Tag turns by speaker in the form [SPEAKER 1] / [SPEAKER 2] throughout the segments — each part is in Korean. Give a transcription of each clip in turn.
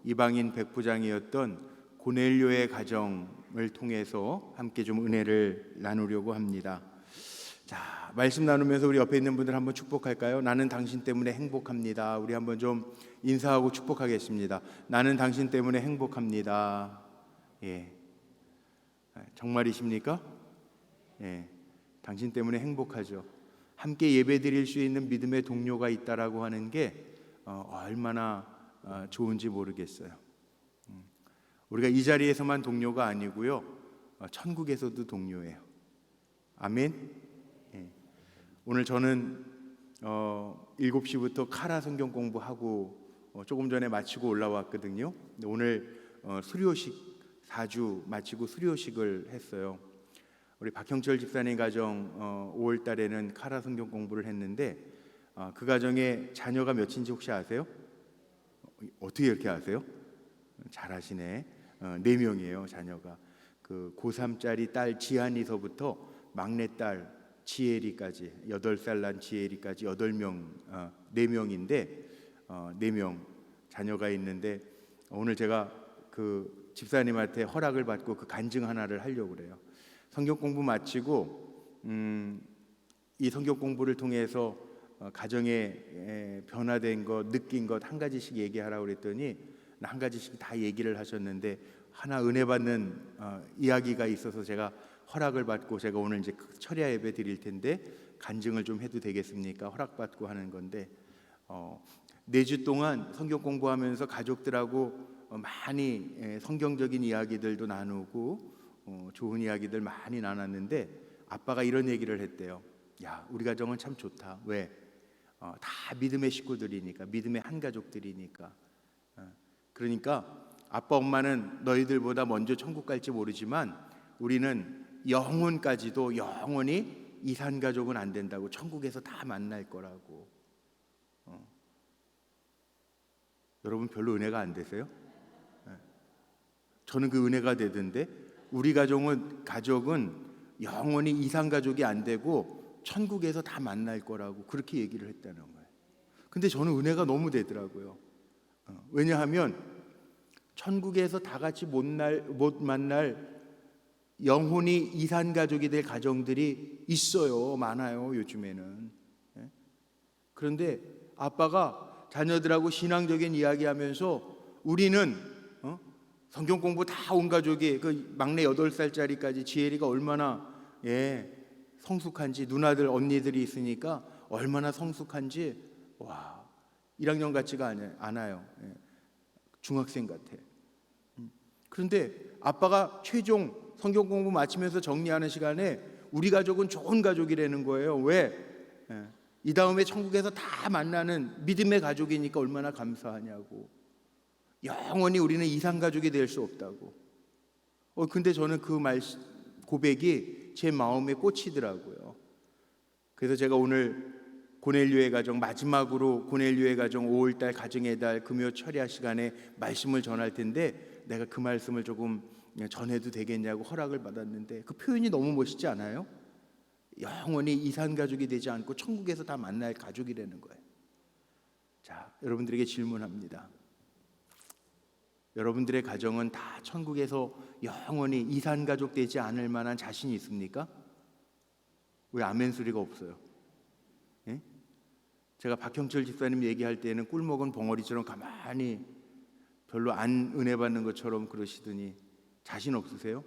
[SPEAKER 1] 이방인 백부장이었던 고넬료의 가정을 통해서 함께 좀 은혜를 나누려고 합니다. 자, 말씀 나누면서 우리 옆에 있는 분들 한번 축복할까요? 나는 당신 때문에 행복합니다. 우리 한번 좀 인사하고 축복하겠습니다. 나는 당신 때문에 행복합니다. 예, 정말이십니까? 예, 당신 때문에 행복하죠. 함께 예배 드릴 수 있는 믿음의 동료가 있다라고 하는 게 얼마나 좋은지 모르겠어요. 우리가 이 자리에서만 동료가 아니고요, 천국에서도 동료예요. 아멘. 예. 오늘 저는 7시부터 카라 성경 공부하고 조금 전에 마치고 올라왔거든요. 오늘 수료식 4주 마치고 수료식을 했어요. 우리 박형철 집사님 가정 5월 달에는 카라 성경 공부를 했는데 그 가정에 자녀가 몇인지 혹시 아세요? 어떻게 이렇게 아세요? 잘 아시네. 4명이에요 자녀가. 그 고3짜리 딸 지한이서부터 막내딸 지혜리까지 8살 난 지혜리까지 8명 4명인데 4명 자녀가 있는데 오늘 제가 그 집사님한테 허락을 받고 그 간증 하나를 하려고 그래요. 성경 공부 마치고 이 성경 공부를 통해서 가정에 변화된 것, 느낀 것 한 가지씩 얘기하라고 그랬더니 한 가지씩 다 얘기를 하셨는데 하나 은혜 받는 이야기가 있어서 제가 허락을 받고 제가 오늘 이제 철야 예배 드릴 텐데 간증을 좀 해도 되겠습니까? 허락받고 하는 건데 4주 동안 성경 공부하면서 가족들하고 많이 성경적인 이야기들도 나누고 좋은 이야기들 많이 나눴는데 아빠가 이런 얘기를 했대요. 야, 우리 가정은 참 좋다. 왜? 다 믿음의 식구들이니까, 믿음의 한 가족들이니까. 그러니까 아빠 엄마는 너희들보다 먼저 천국 갈지 모르지만 우리는 영혼까지도 영원히 이산 가족은 안 된다고, 천국에서 다 만날 거라고. 여러분 별로 은혜가 안 되세요? 저는 그 은혜가 되던데 우리 가족은 영원히 이산 가족이 안 되고 천국에서 다 만날 거라고 그렇게 얘기를 했다는 거예요. 근데 저는 은혜가 너무 되더라고요. 왜냐하면 천국에서 다 같이 못 만날 영혼이 이산 가족이 될 가정들이 있어요. 많아요 요즘에는. 그런데 아빠가 자녀들하고 신앙적인 이야기하면서 우리는 성경 공부 다 온 가족이 그 막내 8살짜리까지 지혜리가 얼마나 성숙한지, 누나들 언니들이 있으니까 얼마나 성숙한지, 와, 1학년 같지가 않아요. 중학생 같아. 그런데 아빠가 최종 성경 공부 마치면서 정리하는 시간에 우리 가족은 좋은 가족이라는 거예요. 왜? 이 다음에 천국에서 다 만나는 믿음의 가족이니까 얼마나 감사하냐고. 영원히 우리는 이산 가족이 될 수 없다고. 근데 저는 그 고백이 제 마음에 꽂히더라고요. 그래서 제가 오늘 고넬료의 가정, 마지막으로 고넬료의 가정 5월달 가정의 달 금요 철야 시간에 말씀을 전할 텐데 내가 그 말씀을 조금 전해도 되겠냐고 허락을 받았는데 그 표현이 너무 멋있지 않아요? 영원히 이산 가족이 되지 않고 천국에서 다 만날 가족이라는 거예요. 자, 여러분들에게 질문합니다. 여러분들의 가정은 다 천국에서 영원히 이산 가족 되지 않을 만한 자신이 있습니까? 왜 아멘 소리가 없어요? 예? 제가 박형철 집사님 얘기할 때는 꿀 먹은 벙어리처럼 가만히 별로 안 은혜 받는 것처럼 그러시더니 자신 없으세요?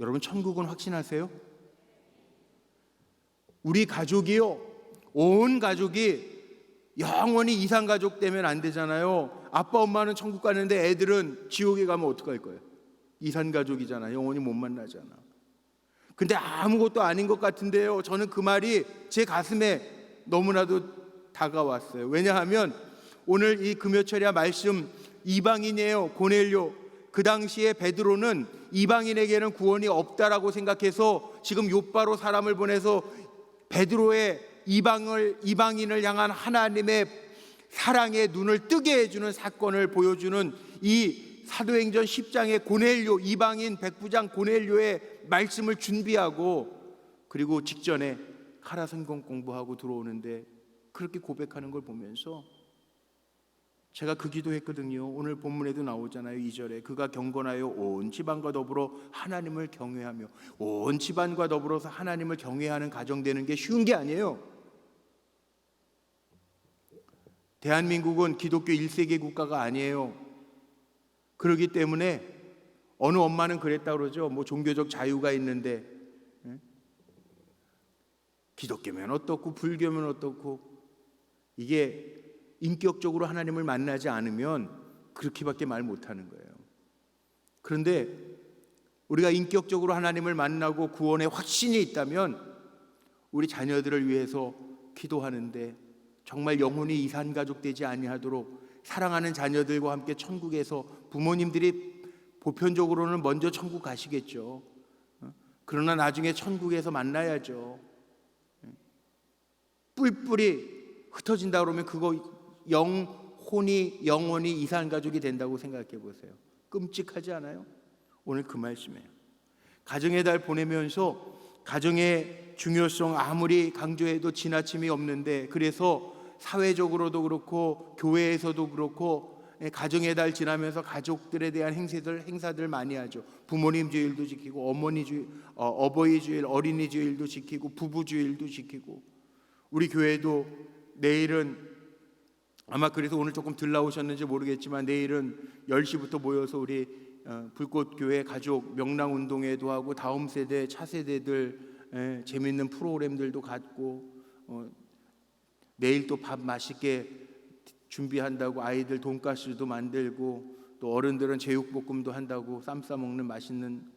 [SPEAKER 1] 여러분 천국은 확신하세요? 우리 가족이요, 온 가족이 영원히 이산 가족 되면 안 되잖아요. 아빠 엄마는 천국 가는데 애들은 지옥에 가면 어떡할 거예요? 이산 가족이잖아. 영원히 못 만나잖아. 근데 아무것도 아닌 것 같은데요, 저는 그 말이 제 가슴에 너무나도 다가왔어요. 왜냐하면 오늘 이 금요철야 말씀 이방인이에요. 고넬료. 그 당시에 베드로는 이방인에게는 구원이 없다라고 생각해서 지금 욥바로 사람을 보내서 베드로의 이방인을 향한 하나님의 사랑의 눈을 뜨게 해주는 사건을 보여주는 이 사도행전 10장의 고넬료, 이방인 백부장 고넬료의 말씀을 준비하고 그리고 직전에 카라 성경 공부하고 들어오는데 그렇게 고백하는 걸 보면서 제가 그 기도했거든요. 오늘 본문에도 나오잖아요. 2절에 그가 경건하여 온 집안과 더불어 하나님을 경외하며. 온 집안과 더불어서 하나님을 경외하는 가정 되는 게 쉬운 게 아니에요. 대한민국은 기독교 1세계 국가가 아니에요. 그렇기 때문에 어느 엄마는 그랬다 그러죠. 뭐 종교적 자유가 있는데 기독교면 어떻고 불교면 어떻고. 이게 인격적으로 하나님을 만나지 않으면 그렇게밖에 말 못하는 거예요. 그런데 우리가 인격적으로 하나님을 만나고 구원의 확신이 있다면 우리 자녀들을 위해서 기도하는데 정말 영혼이 이산가족 되지 아니하도록 사랑하는 자녀들과 함께 천국에서, 부모님들이 보편적으로는 먼저 천국 가시겠죠. 그러나 나중에 천국에서 만나야죠. 뿔뿔이 흩어진다 그러면 그거 영혼이 이산가족이 된다고 생각해 보세요. 끔찍하지 않아요? 오늘 그 말씀이에요. 가정의 달 보내면서 가정의 중요성 아무리 강조해도 지나침이 없는데, 그래서 사회적으로도 그렇고 교회에서도 그렇고 가정의 달 지나면서 가족들에 대한 행사들 많이 하죠. 부모님 주일도 지키고, 어머니 주일, 어버이 주일, 어린이 주일도 지키고, 부부 주일도 지키고. 우리 교회도 내일은 아마, 그래서 오늘 조금 덜 나오셨는지 모르겠지만, 내일은 10시부터 모여서 우리 불꽃교회 가족 명랑운동회도 하고, 다음 세대 차세대들 재밌는 프로그램들도 갖고, 내일 또 밥 맛있게 준비한다고 아이들 돈가스도 만들고, 또 어른들은 제육볶음도 한다고 쌈 싸먹는 맛있는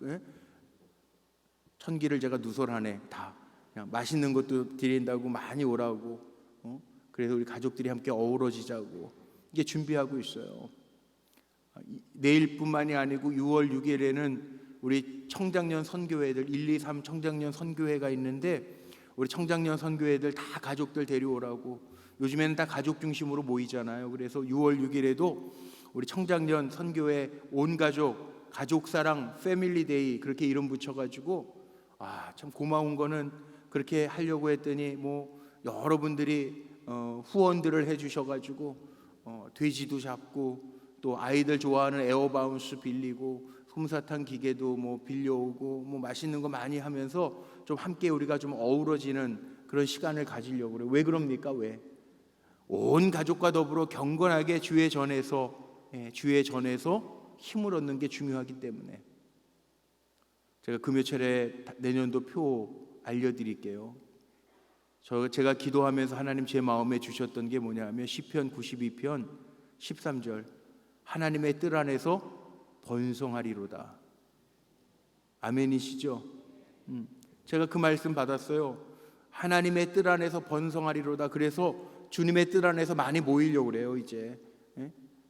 [SPEAKER 1] 천기를 제가 누설하네. 다 그냥 맛있는 것도 드린다고 많이 오라고. 그래서 우리 가족들이 함께 어우러지자고 이게 준비하고 있어요. 내일뿐만이 아니고 6월 6일에는 우리 청장년 선교회들 1, 2, 3 청장년 선교회가 있는데, 우리 청장년 선교회들 다 가족들 데려오라고. 요즘에는 다 가족 중심으로 모이잖아요. 그래서 6월 6일에도 우리 청장년 선교회 온 가족, 가족사랑 패밀리데이 그렇게 이름 붙여가지고, 참 고마운 거는 그렇게 하려고 했더니 뭐 여러분들이 후원들을 해주셔가지고 돼지도 잡고, 또 아이들 좋아하는 에어바운스 빌리고, 솜사탕 기계도 뭐 빌려오고, 뭐 맛있는 거 많이 하면서 좀 함께 우리가 좀 어우러지는 그런 시간을 가지려고 그래요. 왜 그럽니까? 왜? 온 가족과 더불어 경건하게 주의 전에서 힘을 얻는 게 중요하기 때문에. 제가 금요철에 내년도 표 알려드릴게요. 제가 기도하면서 하나님 제 마음에 주셨던 게 뭐냐면 시편 92편 13절, 하나님의 뜰 안에서 번성하리로다. 아멘이시죠? 제가 그 말씀 받았어요. 하나님의 뜰 안에서 번성하리로다. 그래서 주님의 뜰 안에서 많이 모이려고 그래요. 이제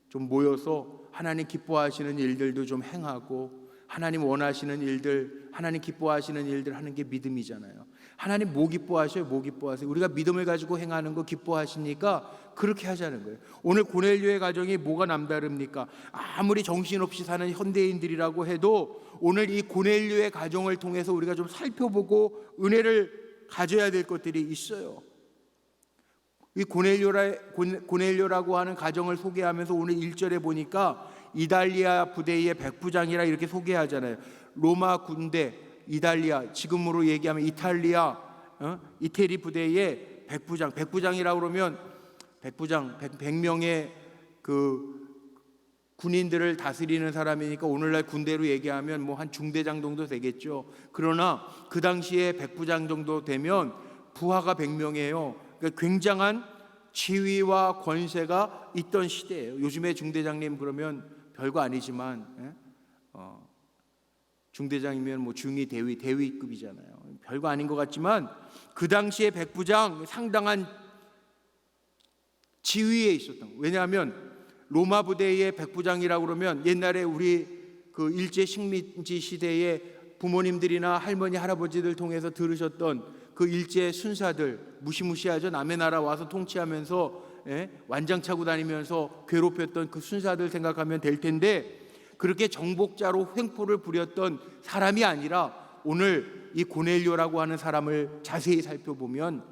[SPEAKER 1] 좀 모여서 하나님 기뻐하시는 일들도 좀 행하고, 하나님 원하시는 일들, 하나님 기뻐하시는 일들 하는 게 믿음이잖아요. 하나님 뭐 기뻐하셔요? 뭐 기뻐하세요? 우리가 믿음을 가지고 행하는 거 기뻐하시니까 그렇게 하자는 거예요. 오늘 고넬료의 가정이 뭐가 남다릅니까? 아무리 정신없이 사는 현대인들이라고 해도 오늘 이 고넬료의 가정을 통해서 우리가 좀 살펴보고 은혜를 가져야 될 것들이 있어요. 이 고넬료라고 하는 가정을 소개하면서 오늘 1절에 보니까 이달리아 부대의 백부장이라 이렇게 소개하잖아요. 로마 군대, 이달리아, 지금으로 얘기하면 이탈리아, 이태리 부대의 백부장이라고 그러면 100명의 그 군인들을 다스리는 사람이니까 오늘날 군대로 얘기하면 뭐 한 중대장 정도 되겠죠. 그러나 그 당시에 백부장 정도 되면 부하가 100명이에요. 그러니까 굉장한 지위와 권세가 있던 시대예요. 요즘에 중대장님 그러면 별거 아니지만 중대장이면 뭐 중위, 대위급이잖아요. 별거 아닌 것 같지만 그 당시에 백부장 상당한 지위에 있었던 거예요. 왜냐하면 로마 부대의 백부장이라고 그러면 옛날에 우리 그 일제 식민지 시대에 부모님들이나 할머니 할아버지들 통해서 들으셨던 그 일제 순사들, 무시무시하죠. 남의 나라 와서 통치하면서 완장 차고 다니면서 괴롭혔던 그 순사들 생각하면 될 텐데, 그렇게 정복자로 횡포를 부렸던 사람이 아니라 오늘 이 고넬료라고 하는 사람을 자세히 살펴보면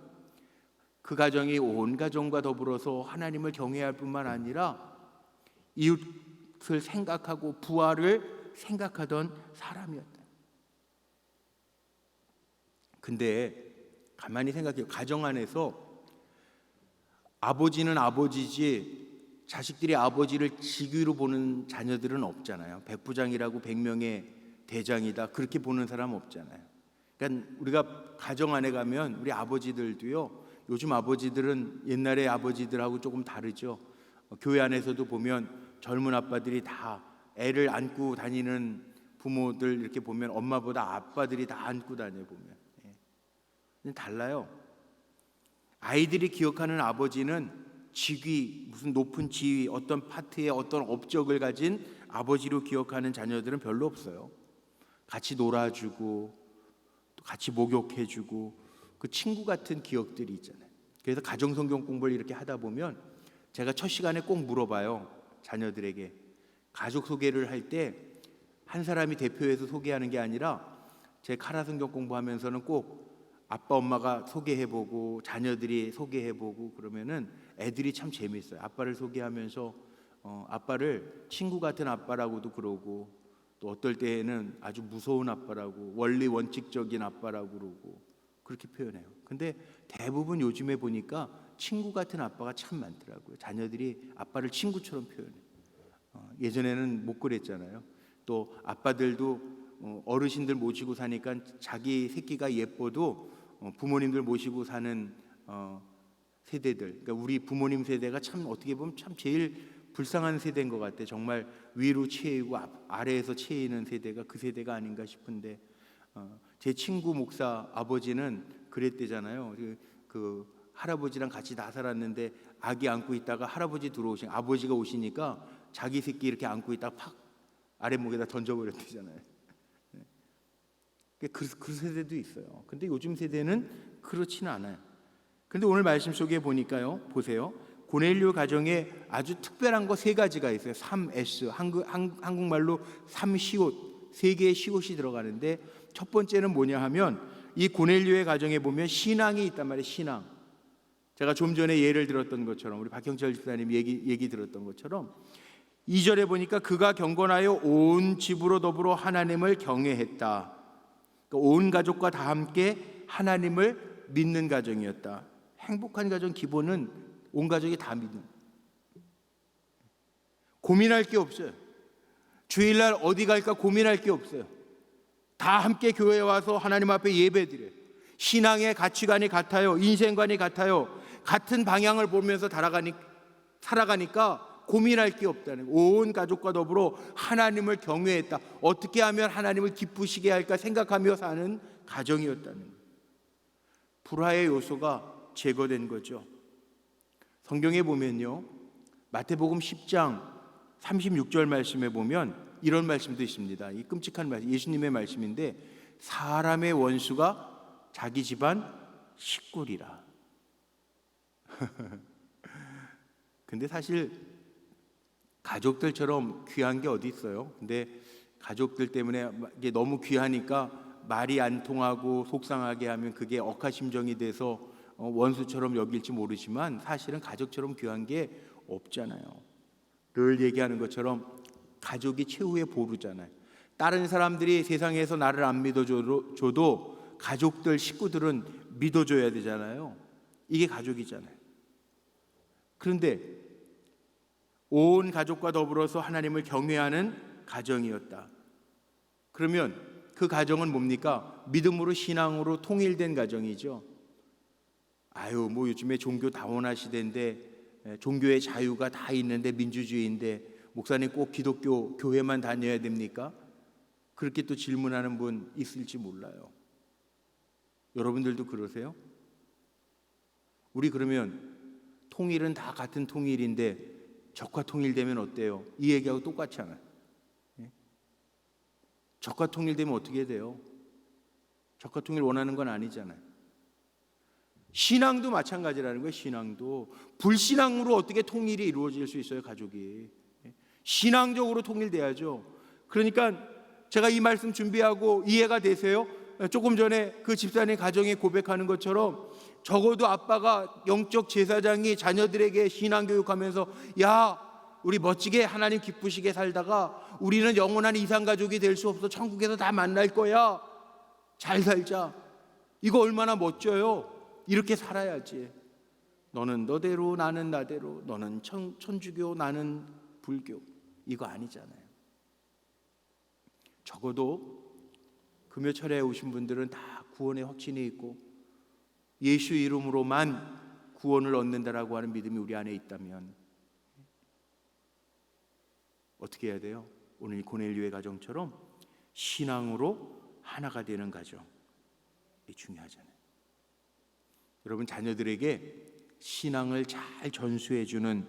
[SPEAKER 1] 그 가정이 온 가정과 더불어서 하나님을 경외할 뿐만 아니라 이웃을 생각하고 부활을 생각하던 사람이었다. 근데 가만히 생각해요. 가정 안에서 아버지는 아버지지 자식들이 아버지를 직위로 보는 자녀들은 없잖아요. 백부장이라고 100명의 대장이다 그렇게 보는 사람 없잖아요. 그러니까 우리가 가정 안에 가면 우리 아버지들도요, 요즘 아버지들은 옛날의 아버지들하고 조금 다르죠. 교회 안에서도 보면 젊은 아빠들이 다 애를 안고 다니는 부모들 이렇게 보면 엄마보다 아빠들이 다 안고 다녀 보면. 달라요. 아이들이 기억하는 아버지는 직위, 무슨 높은 지위, 어떤 파트에 어떤 업적을 가진 아버지로 기억하는 자녀들은 별로 없어요. 같이 놀아주고 또 같이 목욕해주고 그 친구 같은 기억들이 있잖아요. 그래서 가정성경 공부를 이렇게 하다 보면 제가 첫 시간에 꼭 물어봐요. 자녀들에게 가족 소개를 할 때 한 사람이 대표해서 소개하는 게 아니라 제 카라성경 공부하면서는 꼭 아빠 엄마가 소개해보고 자녀들이 소개해보고 그러면은 애들이 참 재밌어요. 아빠를 소개하면서 아빠를 친구 같은 아빠라고도 그러고 또 어떨 때에는 아주 무서운 아빠라고 원리 원칙적인 아빠라고 그러고 그렇게 표현해요. 근데 대부분 요즘에 보니까 친구 같은 아빠가 참 많더라고요. 자녀들이 아빠를 친구처럼 표현해요. 예전에는 못 그랬잖아요. 또 아빠들도 어르신들 모시고 사니까 자기 새끼가 예뻐도 부모님들 모시고 사는 세대들, 그러니까 우리 부모님 세대가 참 어떻게 보면 참 제일 불쌍한 세대인 것 같아요. 정말 위로 채이고 아래에서 채이는 세대가 그 세대가 아닌가 싶은데 제 친구 목사 아버지는 그랬대잖아요. 그 할아버지랑 같이 다 살았는데 아기 안고 있다가 할아버지 아버지가 오시니까 자기 새끼 이렇게 안고 있다가 팍 아랫목에다 던져버렸대잖아요. 그 세대도 있어요. 근데 요즘 세대는 그렇지는 않아요. 근데 오늘 말씀 속에 보니까요, 보세요. 고넬료 가정에 아주 특별한 거 세 가지가 있어요. 3S, 한국말로 3시옷, 세 개의 시옷이 들어가는데 첫 번째는 뭐냐 하면 이 고넬료의 가정에 보면 신앙이 있단 말이에요. 신앙. 제가 좀 전에 예를 들었던 것처럼 우리 박형철 집사님 얘기 들었던 것처럼 2절에 보니까 그가 경건하여 온 집으로 더불어 하나님을 경외했다. 그러니까 온 가족과 다 함께 하나님을 믿는 가정이었다. 행복한 가정 기본은 온 가족이 다 믿는. 고민할 게 없어요. 주일날 어디 갈까 고민할 게 없어요. 다 함께 교회에 와서 하나님 앞에 예배드려요. 신앙의 가치관이 같아요. 인생관이 같아요. 같은 방향을 보면서 살아가니까 고민할 게 없다는 거예요. 온 가족과 더불어 하나님을 경외했다. 어떻게 하면 하나님을 기쁘시게 할까 생각하며 사는 가정이었다는 거예요. 불화의 요소가 제거된 거죠. 성경에 보면요, 마태복음 10장 36절 말씀에 보면 이런 말씀도 있습니다. 이 끔찍한 말씀, 예수님의 말씀인데 사람의 원수가 자기 집안 식구리라. 근데 사실 가족들처럼 귀한 게 어디 있어요? 근데 가족들 때문에 이게 너무 귀하니까 말이 안 통하고 속상하게 하면 그게 억하심정이 돼서 원수처럼 여길지 모르지만 사실은 가족처럼 귀한 게 없잖아요. 늘 얘기하는 것처럼 가족이 최후의 보루잖아요. 다른 사람들이 세상에서 나를 안 믿어줘도 가족들, 식구들은 믿어줘야 되잖아요. 이게 가족이잖아요. 그런데 온 가족과 더불어서 하나님을 경외하는 가정이었다. 그러면 그 가정은 뭡니까? 믿음으로 신앙으로 통일된 가정이죠. 뭐 요즘에 종교 다원화 시대인데 종교의 자유가 다 있는데 민주주의인데 목사님 꼭 기독교 교회만 다녀야 됩니까? 그렇게 또 질문하는 분 있을지 몰라요. 여러분들도 그러세요? 우리 그러면 통일은 다 같은 통일인데 적화 통일되면 어때요? 이 얘기하고 똑같잖아요. 적화 통일되면 어떻게 돼요? 적화 통일 원하는 건 아니잖아요. 신앙도 마찬가지라는 거예요. 신앙도 불신앙으로 어떻게 통일이 이루어질 수 있어요? 가족이 신앙적으로 통일돼야죠. 그러니까 제가 이 말씀 준비하고 이해가 되세요? 조금 전에 그 집사님 가정에 고백하는 것처럼 적어도 아빠가 영적 제사장이 자녀들에게 신앙 교육하면서 야 우리 멋지게 하나님 기쁘시게 살다가 우리는 영원한 이산가족이 될 수 없어. 천국에서 다 만날 거야. 잘 살자. 이거 얼마나 멋져요. 이렇게 살아야지. 너는 너대로 나는 나대로, 너는 천주교 나는 불교. 이거 아니잖아요. 적어도 금요철에 오신 분들은 다 구원의 확신이 있고 예수 이름으로만 구원을 얻는다라고 하는 믿음이 우리 안에 있다면 어떻게 해야 돼요? 오늘 고넬료의 가정처럼 신앙으로 하나가 되는 가정이 중요하잖아요. 여러분, 자녀들에게 신앙을 잘 전수해주는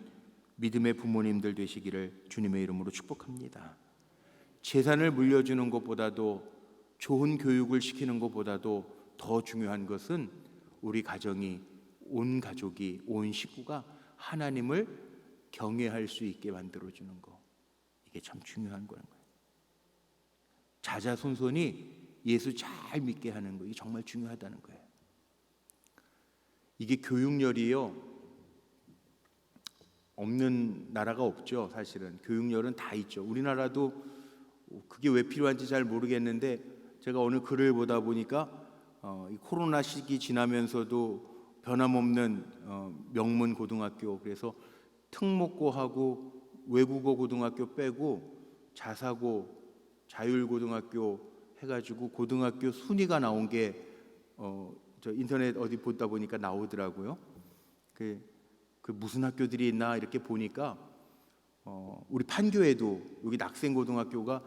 [SPEAKER 1] 믿음의 부모님들 되시기를 주님의 이름으로 축복합니다. 재산을 물려주는 것보다도, 좋은 교육을 시키는 것보다도 더 중요한 것은 우리 가정이, 온 가족이, 온 식구가 하나님을 경외할 수 있게 만들어주는 거. 이게 참 중요한 거예요. 자자손손이 예수 잘 믿게 하는 거, 이게 정말 중요하다는 거예요. 이게 교육열이요, 없는 나라가 없죠. 사실은 교육열은 다 있죠. 우리나라도 그게 왜 필요한지 잘 모르겠는데, 제가 어느 글을 보다 보니까 이 코로나 시기 지나면서도 변함없는 명문 고등학교, 그래서 특목고하고 외국어 고등학교 빼고 자사고, 자율고등학교 해가지고 고등학교 순위가 나온 게 저 인터넷 어디 보다 보니까 나오더라고요. 그 무슨 학교들이 있나 이렇게 보니까 우리 판교에도 여기 낙생고등학교가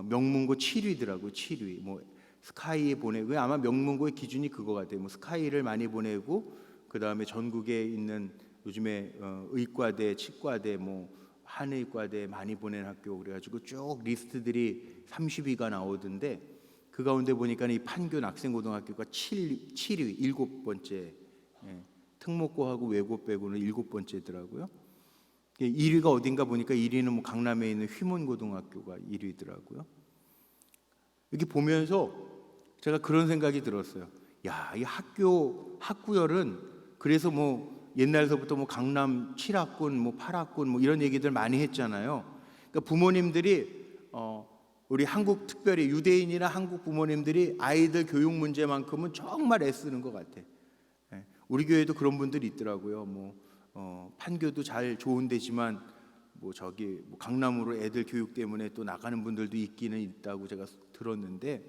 [SPEAKER 1] 명문고 7위더라고요. 7위. 뭐 스카이에 보내고, 아마 명문고의 기준이 그거 같아요. 뭐 스카이를 많이 보내고, 그 다음에 전국에 있는 요즘에 의과대, 치과대, 뭐 한의과대 많이 보낸 학교, 그래가지고 쭉 리스트들이 30위가 나오던데, 그 가운데 보니까 이 판교 낙생고등학교가 7위, 7번째. 예. 특목고하고 외고 빼고는 7번째더라고요. 1위가 어딘가 보니까 1위는 뭐 강남에 있는 휘문고등학교가 1위더라고요. 이렇게 보면서 제가 그런 생각이 들었어요. 야, 이 학구열은, 그래서 뭐 옛날서부터 뭐 강남 7학군, 뭐 8학군 뭐 이런 얘기들 많이 했잖아요. 그러니까 부모님들이 우리 한국, 특별히 유대인이나 한국 부모님들이 아이들 교육 문제만큼은 정말 애쓰는 것 같아. 우리 교회도 그런 분들이 있더라고요. 뭐 판교도 잘 좋은 데지만 뭐 저기 뭐 강남으로 애들 교육 때문에 또 나가는 분들도 있기는 있다고 제가 들었는데,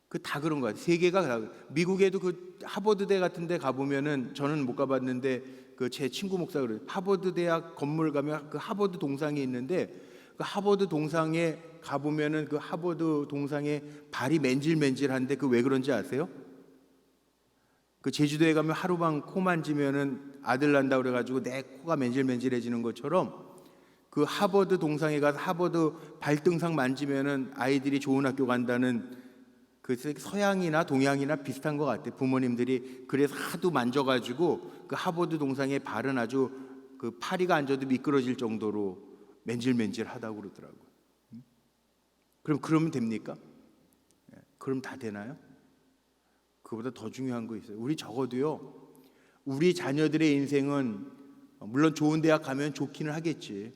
[SPEAKER 1] 그 다 그런 거 같아요. 세계가 다. 미국에도 그 하버드대 같은 데 가보면은, 저는 못 가봤는데 그 제 친구 목사가 그래요. 하버드 대학 건물 가면 그 하버드 동상이 있는데, 그 하버드 동상에 가보면은 그 하버드 동상에 발이 맨질맨질한데, 그 왜 그런지 아세요? 그 제주도에 가면 하루방 코 만지면은 아들 난다 그래가지고 내 코가 맨질맨질해지는 것처럼, 그 하버드 동상에 가서 하버드 발등상 만지면은 아이들이 좋은 학교 간다는, 그 서양이나 동양이나 비슷한 것 같아요. 부모님들이 그래서 하도 만져가지고 그 하버드 동상의 발은 아주 그 파리가 앉아도 미끄러질 정도로 맨질맨질하다고 그러더라고요. 그러면 됩니까? 그럼 다 되나요? 그보다 더 중요한 거 있어요. 우리 적어도요, 우리 자녀들의 인생은 물론 좋은 대학 가면 좋기는 하겠지.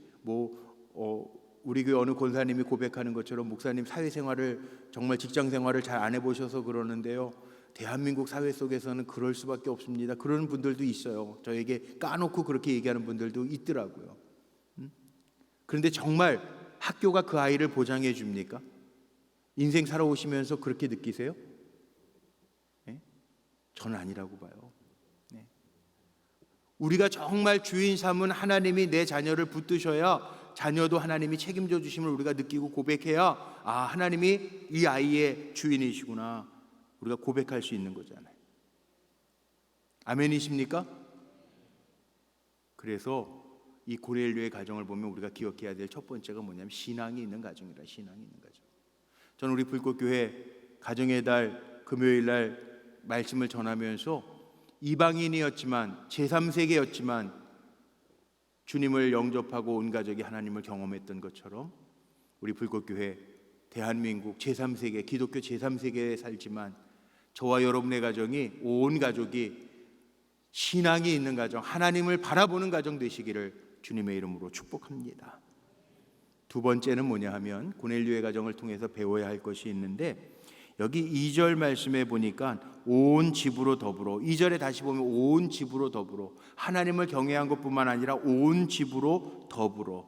[SPEAKER 1] 우리 교회 어느 권사님이 고백하는 것처럼, 목사님 사회생활을, 정말 직장생활을 잘 안 해보셔서 그러는데요, 대한민국 사회 속에서는 그럴 수밖에 없습니다. 그런 분들도 있어요. 저에게 까놓고 그렇게 얘기하는 분들도 있더라고요. 그런데 정말 학교가 그 아이를 보장해 줍니까? 인생 살아오시면서 그렇게 느끼세요? 네? 저는 아니라고 봐요. 네. 우리가 정말 주인 삼은 하나님이 내 자녀를 붙드셔야 자녀도 하나님이 책임져 주심을 우리가 느끼고 고백해야, 아, 하나님이 이 아이의 주인이시구나, 우리가 고백할 수 있는 거잖아요. 아멘이십니까? 그래서 이 고넬료의 가정을 보면 우리가 기억해야 될 첫 번째가 뭐냐면 신앙이 있는 가정이라. 신앙이 있는 가정. 저는 우리 불꽃교회 가정의 달 금요일 날 말씀을 전하면서 이방인이었지만, 제3세계였지만 주님을 영접하고 온 가족이 하나님을 경험했던 것처럼, 우리 불꽃교회 대한민국 제3세계, 기독교 제3세계에 살지만 저와 여러분의 가정이, 온 가족이 신앙이 있는 가정, 하나님을 바라보는 가정 되시기를 주님의 이름으로 축복합니다. 두 번째는 뭐냐 하면 고넬료의 가정을 통해서 배워야 할 것이 있는데, 여기 2절 말씀에 보니까 온 집으로 더불어, 2절에 다시 보면 온 집으로 더불어, 하나님을 경외한 것뿐만 아니라 온 집으로 더불어.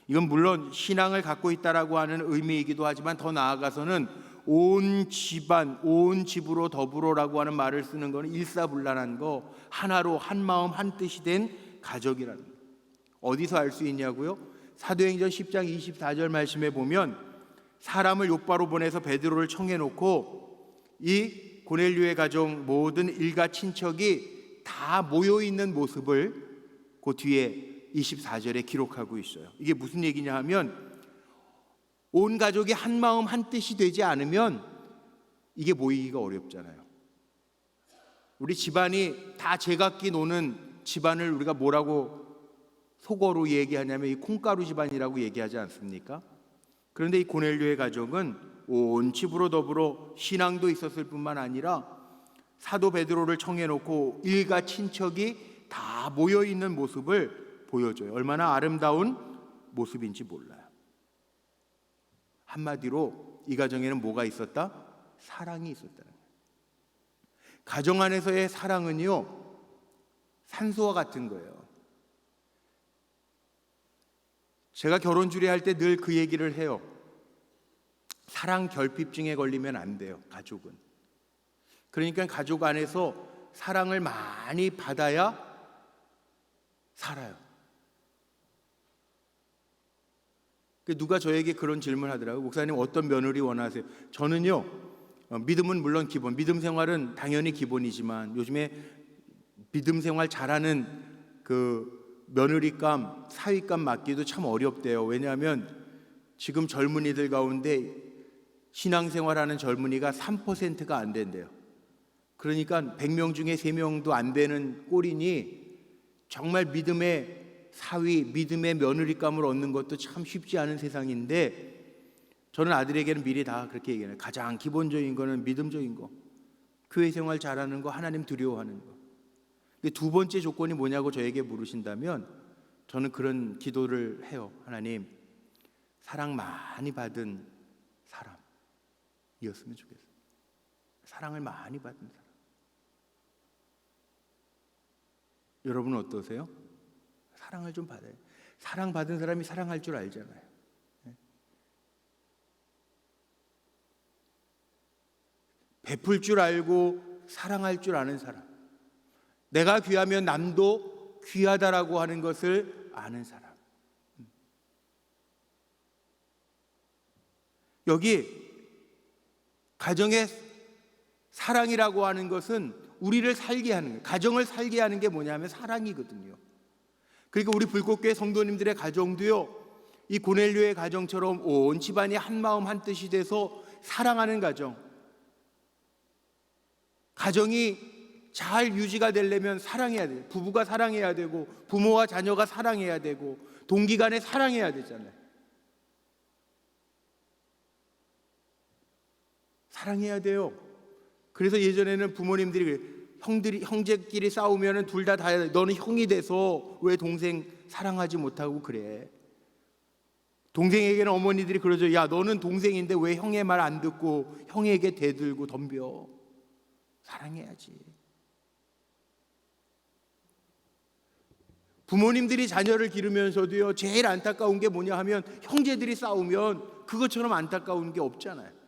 [SPEAKER 1] 이건 물론 신앙을 갖고 있다라고 하는 의미이기도 하지만 더 나아가서는 온 집안, 온 집으로 더불어라고 하는 말을 쓰는 것은 일사불란한 거, 하나로 한 마음 한 뜻이 된 가족이라는 거예요. 어디서 알 수 있냐고요? 사도행전 10장 24절 말씀에 보면 사람을 욥바로 보내서 베드로를 청해놓고 이 고넬료의 가정 모든 일가 친척이 다 모여있는 모습을 그 뒤에 24절에 기록하고 있어요. 이게 무슨 얘기냐 하면 온 가족이 한 마음 한 뜻이 되지 않으면 이게 모이기가 어렵잖아요. 우리 집안이 다 제각기 노는 집안을 우리가 뭐라고 속어로 얘기하냐면 이 콩가루 집안이라고 얘기하지 않습니까? 그런데 이 고넬료의 가족은 온 집으로 더불어 신앙도 있었을 뿐만 아니라 사도 베드로를 청해놓고 일가 친척이 다 모여있는 모습을 보여줘요. 얼마나 아름다운 모습인지 몰라요. 한마디로 이 가정에는 뭐가 있었다? 사랑이 있었다는 거예요. 가정 안에서의 사랑은요, 산소와 같은 거예요. 제가 결혼 주례할 때 늘 그 얘기를 해요. 사랑 결핍증에 걸리면 안 돼요, 가족은. 그러니까 가족 안에서 사랑을 많이 받아야 살아요. 누가 저에게 그런 질문을 하더라고요. 목사님, 어떤 며느리 원하세요? 저는요, 믿음은 물론 기본, 믿음 생활은 당연히 기본이지만 요즘에 믿음 생활 잘하는 그 며느리감, 사위감 맡기도 참 어렵대요. 왜냐하면 지금 젊은이들 가운데 신앙생활하는 젊은이가 3%가 안 된대요. 그러니까 100명 중에 3명도 안 되는 꼴이니 정말 믿음의 사위, 믿음의 며느리감을 얻는 것도 참 쉽지 않은 세상인데, 저는 아들에게는 미리 다 그렇게 얘기해요. 가장 기본적인 거는 믿음적인 거, 교회 생활 잘하는 거, 하나님 두려워하는 거. 두 번째 조건이 뭐냐고 저에게 물으신다면 저는 그런 기도를 해요. 하나님, 사랑 많이 받은 사람이었으면 좋겠어요. 사랑을 많이 받은 사람. 여러분은 어떠세요? 사랑을 좀 받아요. 사랑받은 사람이 사랑할 줄 알잖아요. 베풀 줄 알고 사랑할 줄 아는 사람. 내가 귀하면 남도 귀하다라고 하는 것을 아는 사람. 여기 가정의 사랑이라고 하는 것은 우리를 살게 하는 거예요. 가정을 살게 하는 게 뭐냐면 사랑이거든요. 그러니까 우리 불꽃교회 성도님들의 가정도요, 이 고넬료의 가정처럼 온 집안이 한 마음 한 뜻이 돼서 사랑하는 가정. 가정이 잘 유지가 되려면 사랑해야 돼요. 부부가 사랑해야 되고, 부모와 자녀가 사랑해야 되고, 동기간에 사랑해야 되잖아요. 사랑해야 돼요. 그래서 예전에는 부모님들이 형제끼리 싸우면 둘 다 해야 돼. 너는 형이 돼서 왜 동생 사랑하지 못하고 그래? 동생에게는 어머니들이 그러죠. 야, 너는 동생인데 왜 형의 말 안 듣고 형에게 대들고 덤벼? 사랑해야지. 부모님들이 자녀를 기르면서도요, 제일 안타까운 게 뭐냐 하면 형제들이 싸우면 그것처럼 안타까운 게 없잖아요.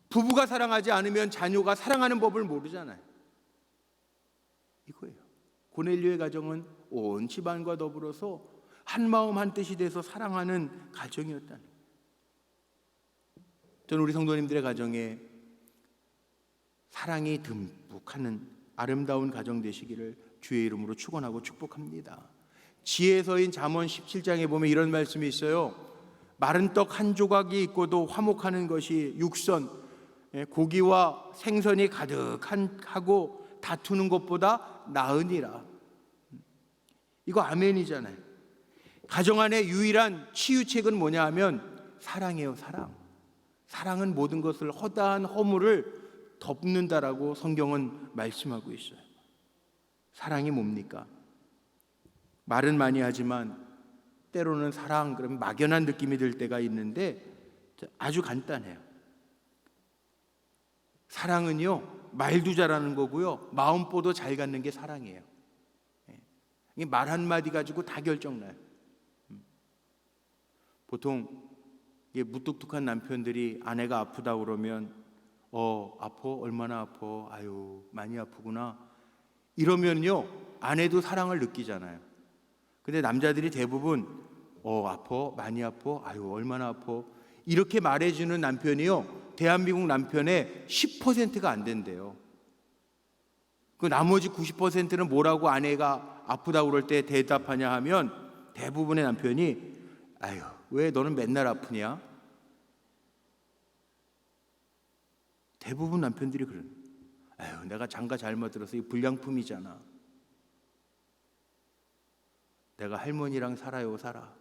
[SPEAKER 1] 부부가 사랑하지 않으면 자녀가 사랑하는 법을 모르잖아요. 이거예요. 고넬료의 가정은 온 집안과 더불어서 한 마음 한 뜻이 돼서 사랑하는 가정이었다는 거예요. 저는 우리 성도님들의 가정에 사랑이 듬뿍하는 아름다운 가정 되시기를 주의 이름으로 축원하고 축복합니다. 지혜서인 잠언 17장에 보면 이런 말씀이 있어요. 마른 떡 한 조각이 있고도 화목하는 것이 육선, 고기와 생선이 가득하고 다투는 것보다 나으니라. 이거 아멘이잖아요. 가정 안에 유일한 치유책은 뭐냐 하면 사랑이에요. 사랑은 모든 것을, 허다한 허물을 덮는다라고 성경은 말씀하고 있어요. 사랑이 뭡니까? 말은 많이 하지만 때로는 사랑 그러면 막연한 느낌이 들 때가 있는데 아주 간단해요. 사랑은요, 말도 잘하는 거고요, 마음보도 잘 갖는 게 사랑이에요. 말 한마디 가지고 다 결정나요. 보통 무뚝뚝한 남편들이 아내가 아프다 그러면 아파? 얼마나 아파? 아유, 많이 아프구나. 이러면요, 아내도 사랑을 느끼잖아요. 근데 남자들이 대부분 아파? 많이 아파? 아유, 얼마나 아파? 이렇게 말해주는 남편이요, 대한민국 남편의 10%가 안 된대요. 그 나머지 90%는 뭐라고 아내가 아프다고 그럴 때 대답하냐 하면 대부분의 남편이 아유, 왜 너는 맨날 아프냐? 대부분 남편들이 그래요. 아유, 내가 장가 잘못 들어서 이 불량품이잖아. 내가 할머니랑 살아요, 살아.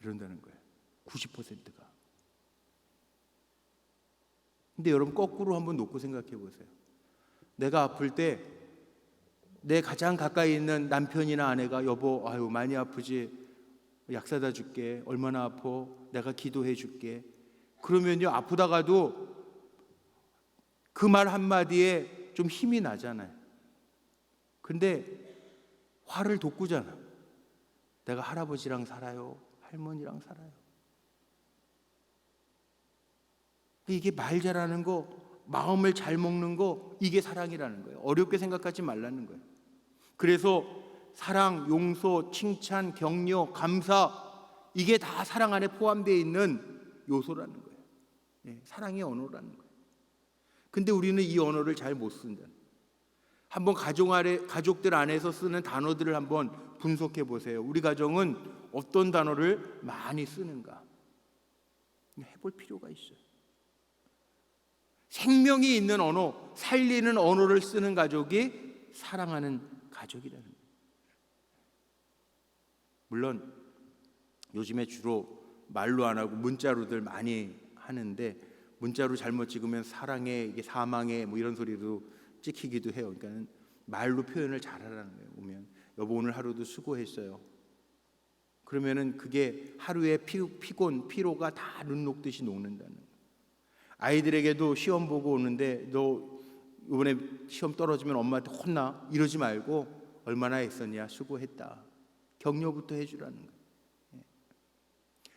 [SPEAKER 1] 이런다는 거예요. 90%가. 근데 여러분 거꾸로 한번 놓고 생각해 보세요. 내가 아플 때 내 가장 가까이 있는 남편이나 아내가 여보, 아유, 많이 아프지? 약 사다 줄게. 얼마나 아파? 내가 기도해 줄게. 그러면요, 아프다가도 그 말 한마디에 좀 힘이 나잖아요. 근데 화를 돋구잖아. 내가 할아버지랑 살아요, 할머니랑 살아요. 이게 말 잘하는 거, 마음을 잘 먹는 거, 이게 사랑이라는 거예요. 어렵게 생각하지 말라는 거예요. 그래서 사랑, 용서, 칭찬, 격려, 감사, 이게 다 사랑 안에 포함되어 있는 요소라는 거예요. 네, 사랑의 언어라는 거예요. 근데 우리는 이 언어를 잘 못 쓴다. 한번 가족들 안에서 쓰는 단어들을 한번 분석해 보세요. 우리 가정은 어떤 단어를 많이 쓰는가? 해볼 필요가 있어요. 생명이 있는 언어, 살리는 언어를 쓰는 가족이 사랑하는 가족이라는 거예요. 물론 요즘에 주로 말로 안 하고 문자로들 많이 하는데, 문자로 잘못 찍으면 사랑해, 이게 사망해, 뭐 이런 소리도 찍히기도 해요. 그러니까 말로 표현을 잘하라는 거예요. 오면 여보 오늘 하루도 수고했어요. 그러면은 그게 하루의 피곤, 피로가 다 눈 녹듯이 녹는다는 거예요. 아이들에게도 시험 보고 오는데 너 이번에 시험 떨어지면 엄마한테 혼나? 이러지 말고 얼마나 했었냐, 수고했다, 격려부터 해주라는 거예요.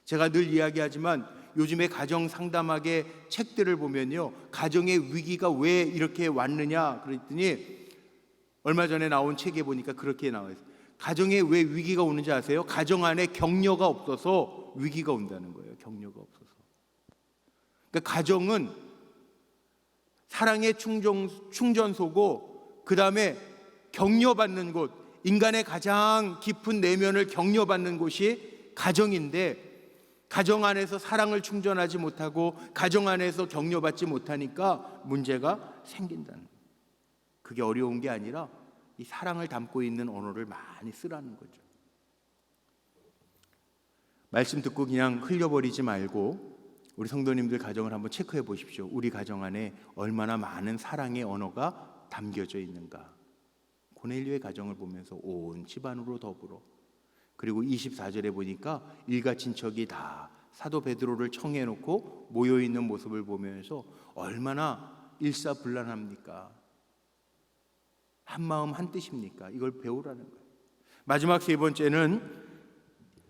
[SPEAKER 1] 제가 늘 이야기하지만 요즘에 가정 상담학의 책들을 보면요, 가정의 위기가 왜 이렇게 왔느냐 그랬더니 얼마 전에 나온 책에 보니까 그렇게 나와 있어요. 가정에 왜 위기가 오는지 아세요? 가정 안에 격려가 없어서 위기가 온다는 거예요. 격려가 없어서. 그러니까 가정은 사랑의 충전소고, 그 다음에 격려받는 곳, 인간의 가장 깊은 내면을 격려받는 곳이 가정인데, 가정 안에서 사랑을 충전하지 못하고 가정 안에서 격려받지 못하니까 문제가 생긴다는 거예요. 그게 어려운 게 아니라 이 사랑을 담고 있는 언어를 많이 쓰라는 거죠. 말씀 듣고 그냥 흘려버리지 말고 우리 성도님들 가정을 한번 체크해 보십시오. 우리 가정 안에 얼마나 많은 사랑의 언어가 담겨져 있는가. 고넬료의 가정을 보면서 온 집안으로 더불어, 그리고 24절에 보니까 일가 친척이 다 사도 베드로를 청해놓고 모여있는 모습을 보면서 얼마나 일사불란합니까? 한마음 한뜻입니까? 이걸 배우라는 거예요. 마지막 세 번째는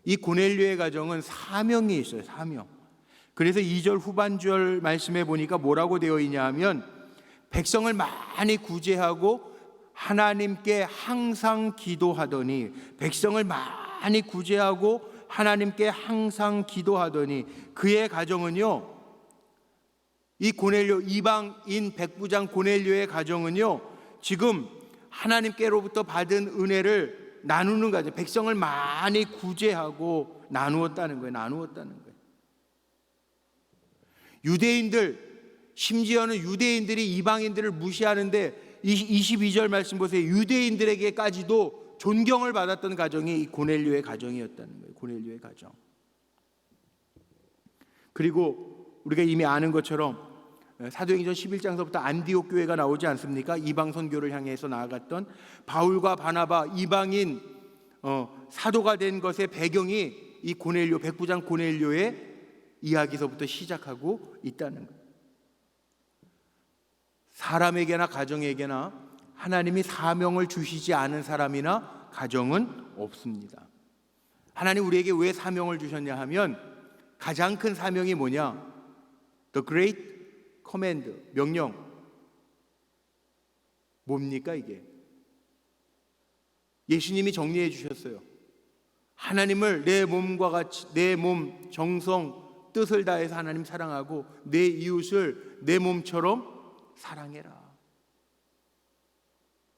[SPEAKER 1] 이 고넬료의 가정은 사명이 있어요. 사명. 그래서 2절 후반절 말씀에 보니까 뭐라고 되어 있냐 하면, 백성을 많이 구제하고 하나님께 항상 기도하더니, 백성을 많이 구제하고 하나님께 항상 기도하더니, 그의 가정은요, 이 고넬료, 이방인 백부장 고넬료의 가정은요, 지금 하나님께로부터 받은 은혜를 나누는 거죠. 백성을 많이 구제하고 나누었다는 거예요. 나누었다는 거예요. 유대인들, 심지어는 유대인들이 이방인들을 무시하는데 22절 말씀 보세요. 유대인들에게까지도 존경을 받았던 가정이 이 고넬료의 가정이었다는 거예요. 고넬료의 가정. 그리고 우리가 이미 아는 것처럼 사도행전 11장서부터 안디옥 교회가 나오지 않습니까? 이방 선교를 향해서 나아갔던 바울과 바나바 이방인 사도가 된 것의 배경이 이 고넬료 백부장 고넬료의 이야기서부터 시작하고 있다는 거예요. 사람에게나 가정에게나 하나님이 사명을 주시지 않은 사람이나 가정은 없습니다. 하나님 우리에게 왜 사명을 주셨냐 하면 가장 큰 사명이 뭐냐? The Great Command, 명령. 뭡니까 이게? 예수님이 정리해 주셨어요. 하나님을 내 몸과 같이 내 몸, 정성, 뜻을 다해서 하나님 사랑하고 내 이웃을 내 몸처럼 사랑해라.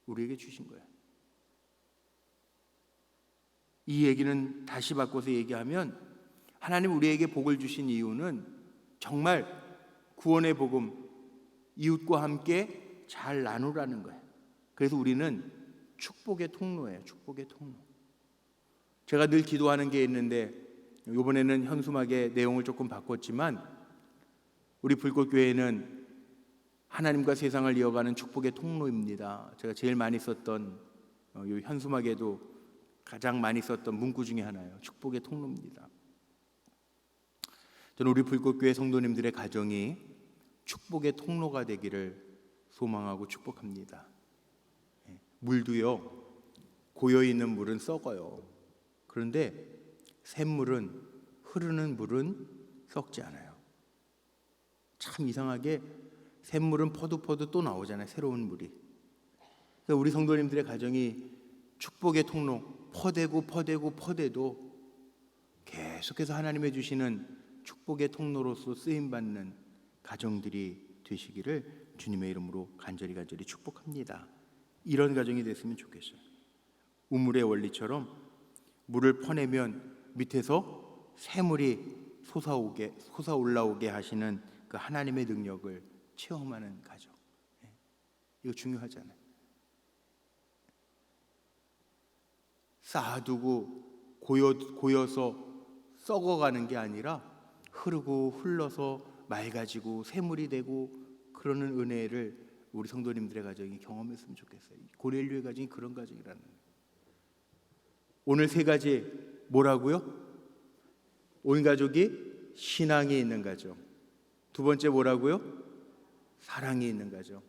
[SPEAKER 1] 우리에게 주신 거예요. 이 얘기는 다시 바꿔서 얘기하면 하나님 우리에게 복을 주신 이유는 정말 구원의 복음, 이웃과 함께 잘 나누라는 거예요. 그래서 우리는 축복의 통로예요. 축복의 통로. 제가 늘 기도하는 게 있는데 이번에는 현수막의 내용을 조금 바꿨지만 우리 불꽃교회는 하나님과 세상을 이어가는 축복의 통로입니다. 제가 제일 많이 썼던 이 현수막에도 가장 많이 썼던 문구 중에 하나예요. 축복의 통로입니다. 저는 우리 불꽃교회 성도님들의 가정이 축복의 통로가 되기를 소망하고 축복합니다. 물도요, 고여있는 물은 썩어요. 그런데 샘물은, 흐르는 물은 썩지 않아요. 참 이상하게 샘물은 퍼도 또 나오잖아요. 새로운 물이. 그러니까 우리 성도님들의 가정이 축복의 통로, 퍼대도 계속해서 하나님의 주시는 축복의 통로로서 쓰임받는 가정들이 되시기를 주님의 이름으로 간절히 축복합니다. 이런 가정이 됐으면 좋겠어요. 우물의 원리처럼 물을 퍼내면 밑에서 새물이 솟아올라오게 하시는 그 하나님의 능력을 체험하는 가정. 이거 중요하잖아요. 쌓아두고 고여서 썩어가는 게 아니라 흐르고 흘러서 맑아지고 샘물이 되고 그러는 은혜를 우리 성도님들의 가정이 경험했으면 좋겠어요. 고넬료의 가정이 그런 가정이라는 거예요. 오늘 세 가지 뭐라고요? 온 가족이 신앙이 있는 가정. 두 번째 뭐라고요? 사랑이 있는 가정.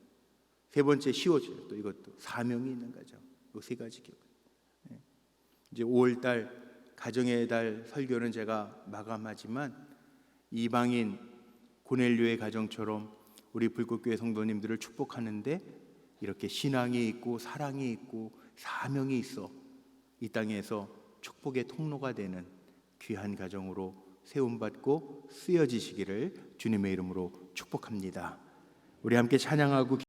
[SPEAKER 1] 세 번째 쉬워져요. 또 이것도 사명이 있는 가정. 이 세 가지 기억. 이제 5월달 가정의 달 설교는 제가 마감하지만 이방인 고넬료의 가정처럼 우리 불꽃교회 성도님들을 축복하는데 이렇게 신앙이 있고 사랑이 있고 사명이 있어 이 땅에서 축복의 통로가 되는 귀한 가정으로 세움받고 쓰여지시기를 주님의 이름으로 축복합니다. 우리 함께 찬양하고